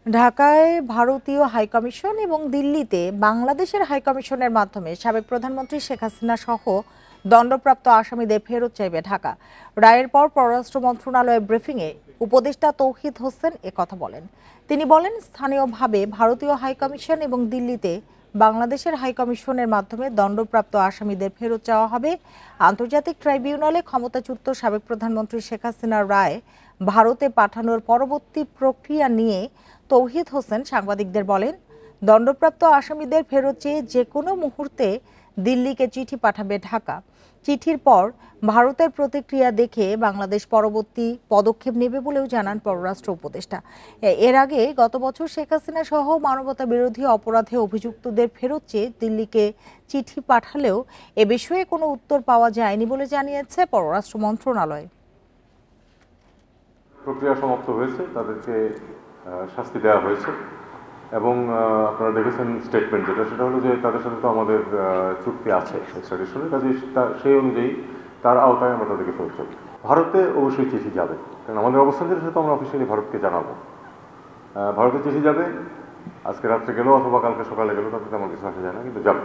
ঢাকায় ভারতীয় হাইকমিশন এবং দিল্লিতে বাংলাদেশের হাইকমিশনের মাধ্যমে সাবেক প্রধানমন্ত্রী শেখ হাসিনা সহ দণ্ডপ্রাপ্ত আসামিদের ফেরত চাইবে ঢাকা। রায়ের পর পররাষ্ট্র মন্ত্রণালয়ের ব্রিফিংয়ে উপদেষ্টা তৌহিদ হোসেন একথা বলেন। তিনি বলেন, স্থানীয়ভাবে ভারতীয় হাইকমিশন এবং দিল্লিতে বাংলাদেশের হাইকমিশনের মাধ্যমে দণ্ডপ্রাপ্ত আসামিদের ফেরত চাওয়া হবে। আন্তর্জাতিক ট্রাইব্যুনালে ক্ষমতাচ্যুত সাবেক প্রধানমন্ত্রী শেখ হাসিনার রায় ভারতে পাঠানোর পরবর্তী প্রক্রিয়া নিয়ে তৌহিদ হোসেন সাংবাদিকদের বলেন, দণ্ডপ্রাপ্ত আসামিদের ফেরত চেয়ে যে কোনো মুহূর্তে দিল্লিকে চিঠি পাঠাবে ঢাকা। চিঠির পর ভারতের প্রতিক্রিয়া দেখে বাংলাদেশ পরবর্তী পদক্ষেপ নেবে বলেও জানান পররাষ্ট্র উপদেষ্টা। এর আগে গত বছর শেখ হাসিনা সহ মানবতা বিরোধী অপরাধে অভিযুক্তদের ফেরত চেয়ে দিল্লিকে চিঠি পাঠালেও এ বিষয়ে কোনো উত্তর পাওয়া যায়নি বলে জানিয়েছে পররাষ্ট্র মন্ত্রণালয়। প্রক্রিয়া সমাপ্ত হয়েছে, তাদেরকে শাস্তি দেওয়া হয়েছে এবং আপনারা দেখেছেন স্টেটমেন্ট সেটা হলো যে তাদের সাথে তো আমাদের চুক্তি আছে এক্সট্রাডিশনের, কাজে সেই অনুযায়ী তার আওতায় আমরা তাদেরকে ফেরত চাই। ভারতে অবশ্যই চিঠি যাবে, কারণ আমাদের অবস্থান যেটা সেটা আমরা অফিসিয়ালি ভারতকে জানাবো। ভারতে চিঠি যাবে, আজকে রাত্রে গেলেও অথবা কালকে সকালে গেলেও তাতে আমার কিছু আসা যায় না, কিন্তু যাবে।